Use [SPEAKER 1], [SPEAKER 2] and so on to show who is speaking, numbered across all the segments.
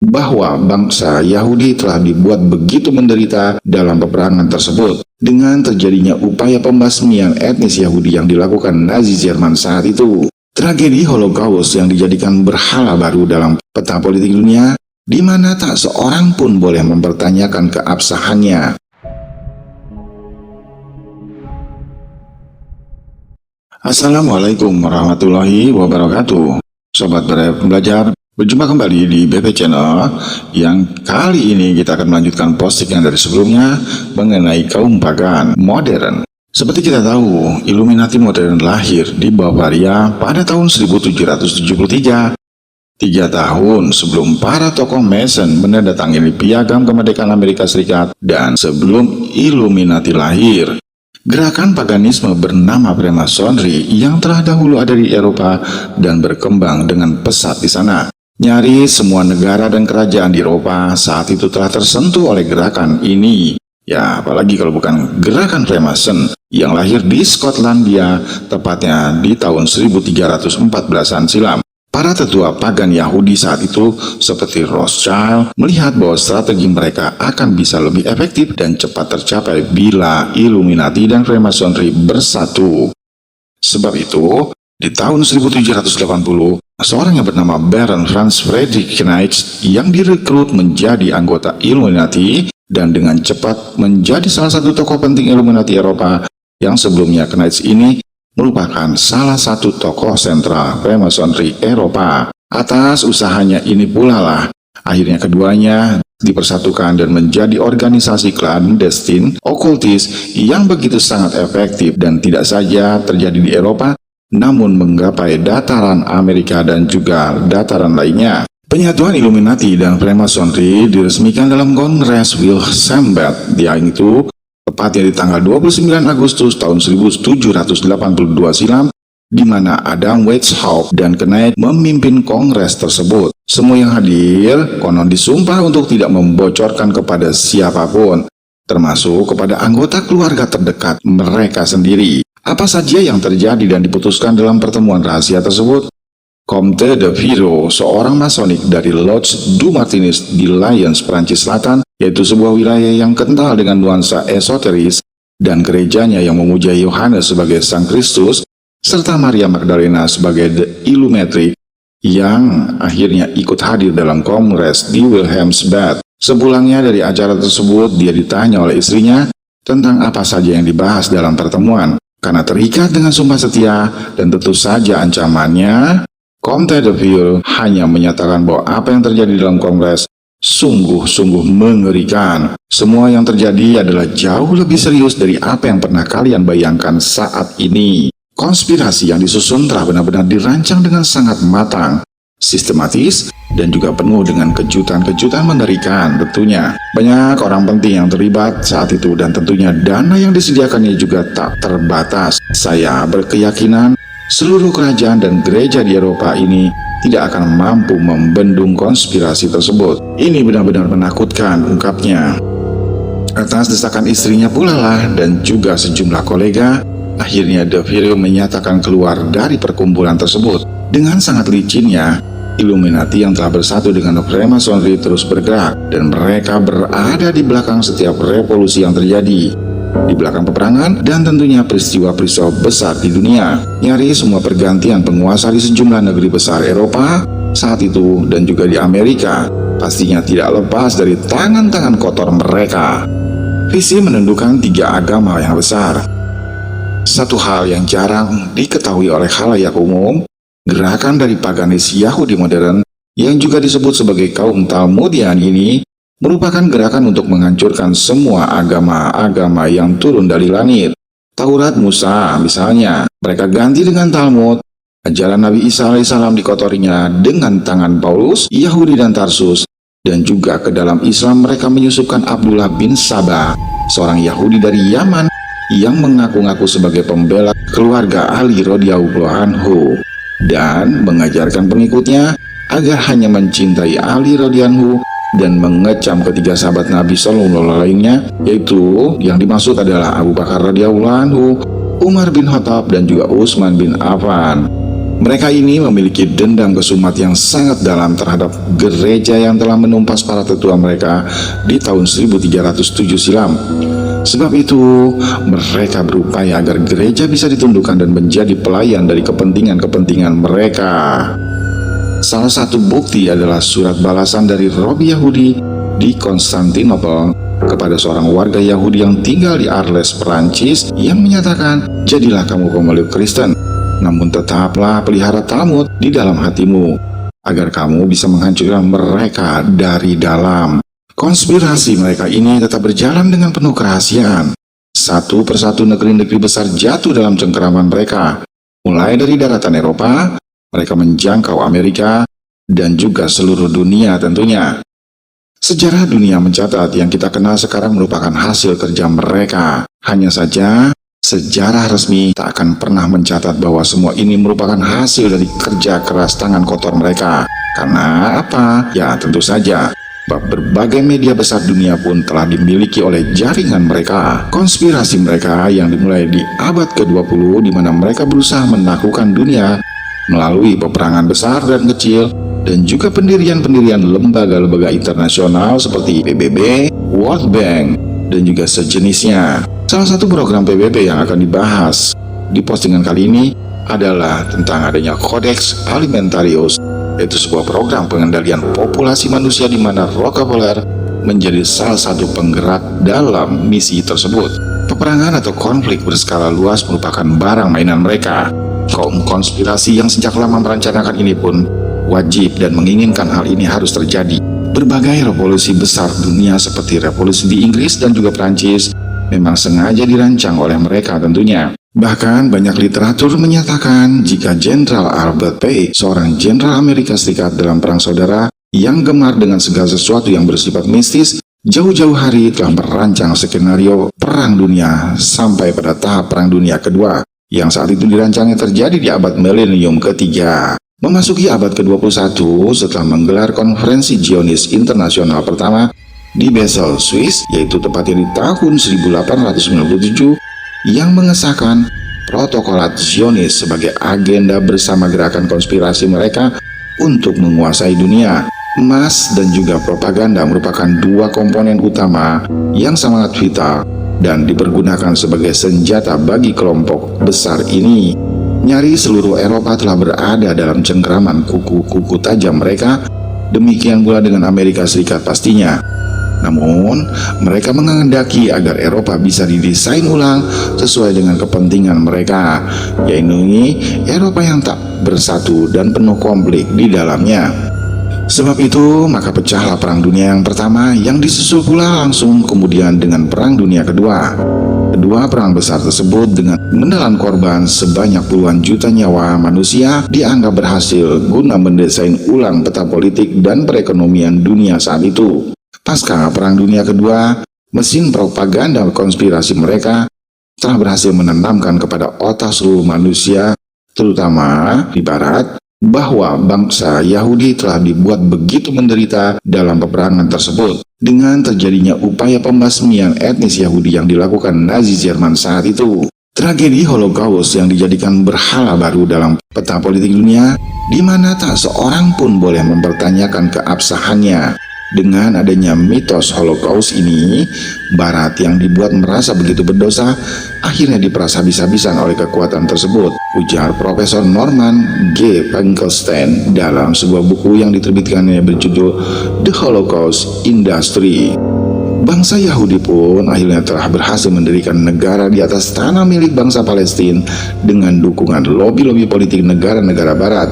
[SPEAKER 1] bahwa bangsa Yahudi telah dibuat begitu menderita dalam peperangan tersebut dengan terjadinya upaya pembasmian etnis Yahudi yang dilakukan Nazi Jerman saat itu. Tragedi Holocaust yang dijadikan berhala baru dalam peta politik dunia, di mana tak seorang pun boleh mempertanyakan keabsahannya. Assalamualaikum warahmatullahi wabarakatuh. Sobat belajar, berjumpa kembali di BP Channel yang kali ini kita akan melanjutkan postingan dari sebelumnya mengenai kaum pagan modern. Seperti kita tahu, Illuminati modern lahir di Bavaria pada tahun 1773, 3 tahun sebelum para tokoh Mason menandatangani piagam kemerdekaan Amerika Serikat dan sebelum Illuminati lahir. Gerakan paganisme bernama Freemasonry yang telah dahulu ada di Eropa dan berkembang dengan pesat di sana. Nyaris semua negara dan kerajaan di Eropa saat itu telah tersentuh oleh gerakan ini. Ya, apalagi kalau bukan gerakan Freemason yang lahir di Skotlandia, tepatnya di tahun 1314-an silam. Para tetua pagan Yahudi saat itu, seperti Rothschild, melihat bahwa strategi mereka akan bisa lebih efektif dan cepat tercapai bila Illuminati dan Freemasonry bersatu. Sebab itu, di tahun 1780, seorang yang bernama Baron Franz Friedrich Knightz yang direkrut menjadi anggota Illuminati dan dengan cepat menjadi salah satu tokoh penting Illuminati Eropa yang sebelumnya Knightz ini merupakan salah satu tokoh sentral Freemasonry Eropa. Atas usahanya ini pula lah, akhirnya keduanya dipersatukan dan menjadi organisasi clandestine okultis yang begitu sangat efektif dan tidak saja terjadi di Eropa, namun menggapai dataran Amerika dan juga dataran lainnya. Penyatuan Illuminati dan Freemasonry diresmikan dalam Kongres Wilhelmsbad yang itu tepatnya di tanggal 29 Agustus tahun 1782 silam, di mana Adam Weishaupt dan Knightz memimpin kongres tersebut. Semua yang hadir konon disumpah untuk tidak membocorkan kepada siapapun, termasuk kepada anggota keluarga terdekat mereka sendiri. Apa saja yang terjadi dan diputuskan dalam pertemuan rahasia tersebut? Comte de Viro, seorang masonik dari Lodge du Martinis di Lyons, Prancis Selatan, yaitu sebuah wilayah yang kental dengan nuansa esoteris, dan gerejanya yang memuja Yohanes sebagai Sang Kristus, serta Maria Magdalena sebagai The Illuminatrix, yang akhirnya ikut hadir dalam kongres di Wilhelmsbad. Sepulangnya dari acara tersebut, dia ditanya oleh istrinya tentang apa saja yang dibahas dalam pertemuan. Karena terikat dengan sumpah setia dan tentu saja ancamannya, Comte de Viro hanya menyatakan bahwa apa yang terjadi dalam kongres sungguh-sungguh mengerikan. Semua yang terjadi adalah jauh lebih serius dari apa yang pernah kalian bayangkan saat ini. Konspirasi yang disusun telah benar-benar dirancang dengan sangat matang, sistematis, dan juga penuh dengan kejutan-kejutan mengerikan tentunya. Banyak orang penting yang terlibat saat itu dan tentunya dana yang disediakannya juga tak terbatas. Saya berkeyakinan seluruh kerajaan dan gereja di Eropa ini tidak akan mampu membendung konspirasi tersebut. Ini benar-benar menakutkan, ungkapnya. Atas desakan istrinya pula lah dan juga sejumlah kolega, akhirnya de Viro menyatakan keluar dari perkumpulan tersebut. Dengan sangat licinnya, Illuminati yang telah bersatu dengan Freemasonry terus bergerak dan mereka berada di belakang setiap revolusi yang terjadi, di belakang peperangan dan tentunya peristiwa-peristiwa besar di dunia. Nyaris semua pergantian penguasa di sejumlah negeri besar Eropa saat itu dan juga di Amerika pastinya tidak lepas dari tangan-tangan kotor mereka. Visi menentukan 3 agama yang besar. Satu hal yang jarang diketahui oleh khalayak umum, gerakan dari paganis Yahudi modern yang juga disebut sebagai kaum Talmudian ini merupakan gerakan untuk menghancurkan semua agama-agama yang turun dari langit. Taurat Musa misalnya, mereka ganti dengan Talmud. Ajaran Nabi Isa alaihissalam dikotorinya dengan tangan Paulus, Yahudi dan Tarsus. Dan juga ke dalam Islam mereka menyusupkan Abdullah bin Sabah, seorang Yahudi dari Yaman yang mengaku-ngaku sebagai pembela keluarga Ali radhiyallahu anhu dan mengajarkan pengikutnya agar hanya mencintai Ali radhiyallahu anhu dan mengecam ketiga sahabat Nabi Sallallahu lainnya, yaitu yang dimaksud adalah Abu Bakar radhiyallahu anhu, Umar bin Khattab dan juga Utsman bin Affan. Mereka ini memiliki dendam kesumat yang sangat dalam terhadap gereja yang telah menumpas para tetua mereka di tahun 1307 silam. Sebab itu, mereka berupaya agar gereja bisa ditundukkan dan menjadi pelayan dari kepentingan-kepentingan mereka. Salah satu bukti adalah surat balasan dari Rob Yahudi di Konstantinopel kepada seorang warga Yahudi yang tinggal di Arles, Perancis, yang menyatakan, "Jadilah kamu pemeluk Kristen, namun tetaplah pelihara Talmud di dalam hatimu, agar kamu bisa menghancurkan mereka dari dalam." Konspirasi mereka ini tetap berjalan dengan penuh kerahasiaan. Satu persatu negeri-negeri besar jatuh dalam cengkeraman mereka. Mulai dari daratan Eropa, mereka menjangkau Amerika, dan juga seluruh dunia tentunya. Sejarah dunia mencatat yang kita kenal sekarang merupakan hasil kerja mereka. Hanya saja, sejarah resmi tak akan pernah mencatat bahwa semua ini merupakan hasil dari kerja keras tangan kotor mereka. Karena apa? Ya tentu saja, berbagai media besar dunia pun telah dimiliki oleh jaringan mereka. Konspirasi mereka yang dimulai di abad ke-20, di mana mereka berusaha menaklukkan dunia melalui peperangan besar dan kecil, dan juga pendirian-pendirian lembaga-lembaga internasional seperti PBB, World Bank, dan juga sejenisnya. Salah satu program PBB yang akan dibahas di postingan kali ini adalah tentang adanya Codex Alimentarius, yaitu sebuah program pengendalian populasi manusia di mana Rockefeller menjadi salah satu penggerak dalam misi tersebut. Peperangan atau konflik berskala luas merupakan barang mainan mereka. Kaum konspirasi yang sejak lama merencanakan ini pun wajib dan menginginkan hal ini harus terjadi. Berbagai revolusi besar dunia seperti revolusi di Inggris dan juga Prancis memang sengaja dirancang oleh mereka tentunya. Bahkan banyak literatur menyatakan jika Jenderal Albert Pei, seorang jenderal Amerika Serikat dalam Perang Saudara yang gemar dengan segala sesuatu yang bersifat mistis, jauh-jauh hari telah merancang skenario Perang Dunia sampai pada tahap Perang Dunia Kedua, yang saat itu dirancangnya terjadi di abad milenium ketiga. Memasuki abad ke-21 setelah menggelar konferensi Zionis internasional pertama di Basel, Swiss, yaitu tepatnya di tahun 1897, yang mengesahkan protokolat Zionis sebagai agenda bersama gerakan konspirasi mereka untuk menguasai dunia. Emas dan juga propaganda merupakan dua komponen utama yang sangat vital dan dipergunakan sebagai senjata bagi kelompok besar ini. Nyaris seluruh Eropa telah berada dalam cengkeraman kuku-kuku tajam mereka, demikian pula dengan Amerika Serikat pastinya. Namun, mereka menghendaki agar Eropa bisa didesain ulang sesuai dengan kepentingan mereka, yaitu Eropa yang tak bersatu dan penuh konflik di dalamnya. Sebab itu, maka pecahlah Perang Dunia yang pertama, yang disusul pula langsung kemudian dengan Perang Dunia Kedua. Kedua perang besar tersebut dengan menelan korban sebanyak puluhan juta nyawa manusia dianggap berhasil guna mendesain ulang peta politik dan perekonomian dunia saat itu. Pasca Perang Dunia Kedua, mesin propaganda konspirasi mereka telah berhasil menanamkan kepada otak seluruh manusia, terutama di Barat, bahwa bangsa Yahudi telah dibuat begitu menderita dalam peperangan tersebut. Dengan terjadinya upaya pembasmian etnis Yahudi yang dilakukan Nazi Jerman saat itu, tragedi Holocaust yang dijadikan berhala baru dalam peta politik dunia, di mana tak seorang pun boleh mempertanyakan keabsahannya. Dengan adanya mitos Holocaust ini, Barat yang dibuat merasa begitu berdosa akhirnya diperas habis-habisan oleh kekuatan tersebut, ujar Profesor Norman G. Finkelstein dalam sebuah buku yang diterbitkannya berjudul The Holocaust Industry. Bangsa Yahudi pun akhirnya telah berhasil mendirikan negara di atas tanah milik bangsa Palestina dengan dukungan lobi-lobi politik negara-negara Barat.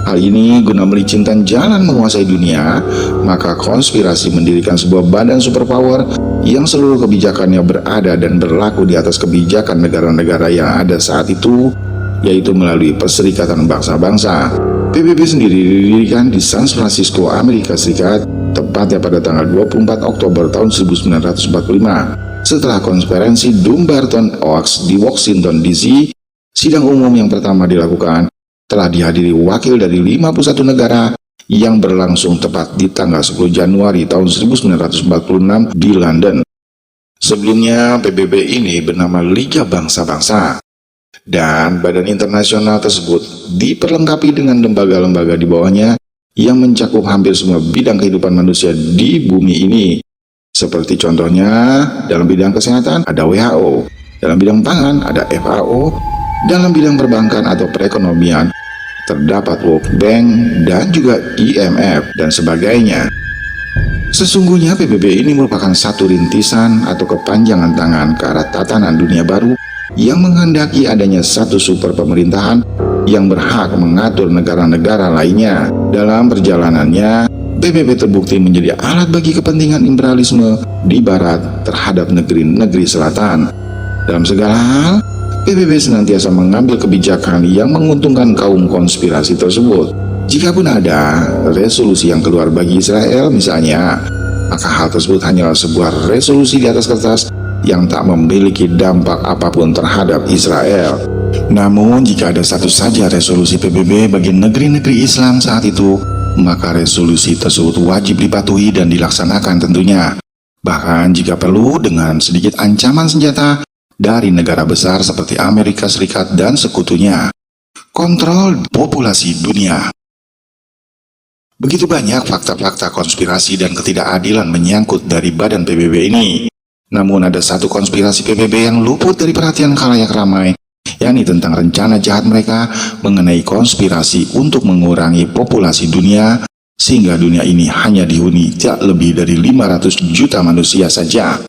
[SPEAKER 1] Hal ini guna melicintkan jalan menguasai dunia, maka konspirasi mendirikan sebuah badan superpower yang seluruh kebijakannya berada dan berlaku di atas kebijakan negara-negara yang ada saat itu, yaitu melalui Perserikatan Bangsa-Bangsa. PBB sendiri didirikan di San Francisco, Amerika Serikat, tepatnya pada tanggal 24 Oktober tahun 1945. Setelah konferensi Dumbarton Oaks di Washington DC, sidang umum yang pertama dilakukan telah dihadiri wakil dari 51 negara yang berlangsung tepat di tanggal 10 Januari tahun 1946 di London. Sebelumnya PBB ini bernama Liga Bangsa-Bangsa. Dan badan internasional tersebut diperlengkapi dengan lembaga-lembaga di bawahnya yang mencakup hampir semua bidang kehidupan manusia di bumi ini. Seperti contohnya, dalam bidang kesehatan ada WHO, dalam bidang pangan ada FAO, dalam bidang perbankan atau perekonomian terdapat World Bank dan juga IMF dan sebagainya. Sesungguhnya PBB ini merupakan satu rintisan atau kepanjangan tangan ke arah tatanan dunia baru yang menghendaki adanya satu super pemerintahan yang berhak mengatur negara-negara lainnya. Dalam perjalanannya, PBB terbukti menjadi alat bagi kepentingan imperialisme di barat terhadap negeri-negeri selatan. Dalam segala hal, PBB senantiasa mengambil kebijakan yang menguntungkan kaum konspirasi tersebut. Jikapun ada resolusi yang keluar bagi Israel misalnya, maka hal tersebut hanyalah sebuah resolusi di atas kertas yang tak memiliki dampak apapun terhadap Israel. Namun jika ada satu saja resolusi PBB bagi negeri-negeri Islam saat itu, maka resolusi tersebut wajib dipatuhi dan dilaksanakan tentunya. Bahkan jika perlu dengan sedikit ancaman senjata dari negara besar seperti Amerika Serikat dan sekutunya. Kontrol populasi dunia. Begitu banyak fakta-fakta konspirasi dan ketidakadilan menyangkut dari badan PBB ini. Namun ada satu konspirasi PBB yang luput dari perhatian khalayak ramai, yakni tentang rencana jahat mereka mengenai konspirasi untuk mengurangi populasi dunia, sehingga dunia ini hanya dihuni tidak lebih dari 500 juta manusia saja.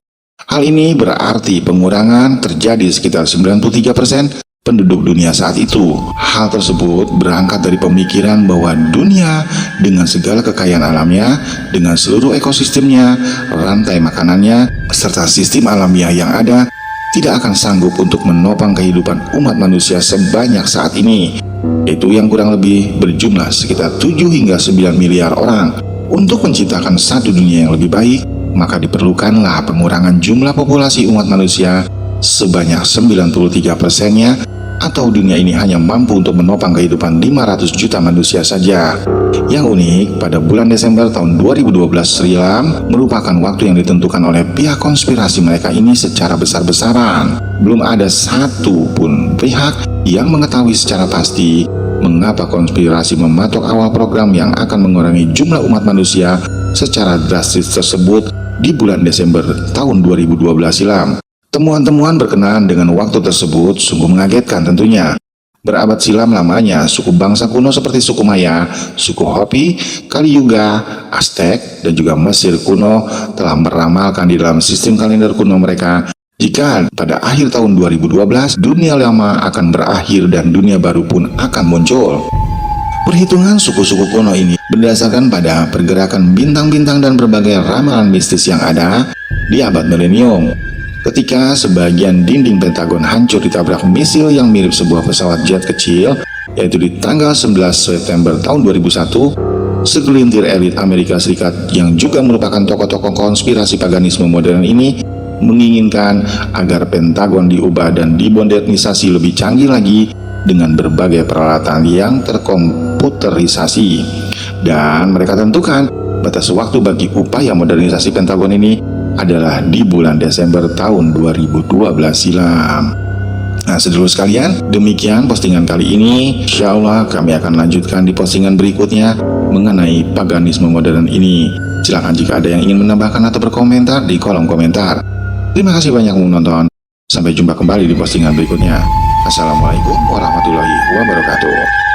[SPEAKER 1] Hal ini berarti pengurangan terjadi sekitar 93% penduduk dunia saat itu. Hal tersebut berangkat dari pemikiran bahwa dunia dengan segala kekayaan alamnya, dengan seluruh ekosistemnya, rantai makanannya, serta sistem alamiah yang ada, tidak akan sanggup untuk menopang kehidupan umat manusia sebanyak saat ini, yaitu yang kurang lebih berjumlah sekitar 7 hingga 9 miliar orang. Untuk menciptakan satu dunia yang lebih baik, maka diperlukanlah pengurangan jumlah populasi umat manusia sebanyak 93%-nya, atau dunia ini hanya mampu untuk menopang kehidupan 500 juta manusia saja. Yang unik, pada bulan Desember tahun 2012 silam merupakan waktu yang ditentukan oleh pihak konspirasi mereka ini secara besar-besaran. Belum ada satu pun pihak yang mengetahui secara pasti mengapa konspirasi mematok awal program yang akan mengurangi jumlah umat manusia secara drastis tersebut di bulan Desember tahun 2012 silam. Temuan-temuan berkenaan dengan waktu tersebut sungguh mengagetkan tentunya. Berabad silam lamanya, suku bangsa kuno seperti suku Maya, suku Hopi, Kali Yuga, Aztec, dan juga Mesir kuno telah meramalkan di dalam sistem kalender kuno mereka jika pada akhir tahun 2012 dunia lama akan berakhir dan dunia baru pun akan muncul. Perhitungan suku-suku kuno ini berdasarkan pada pergerakan bintang-bintang dan berbagai ramalan mistis yang ada di abad milenium. Ketika sebagian dinding Pentagon hancur ditabrak misil yang mirip sebuah pesawat jet kecil, yaitu di tanggal 11 September tahun 2001, segelintir elit Amerika Serikat yang juga merupakan tokoh-tokoh konspirasi paganisme modern ini menginginkan agar Pentagon diubah dan dimodernisasi lebih canggih lagi dengan berbagai peralatan yang terkomputerisasi. Dan mereka tentukan batas waktu bagi upaya modernisasi Pentagon ini adalah di bulan Desember tahun 2012 silam. Nah, sedulur sekalian, demikian postingan kali ini. Insya Allah kami akan lanjutkan di postingan berikutnya mengenai paganisme modern ini. Silahkan jika ada yang ingin menambahkan atau berkomentar di kolom komentar. Terima kasih banyak menonton. Sampai jumpa kembali di postingan berikutnya. Assalamualaikum warahmatullahi wabarakatuh.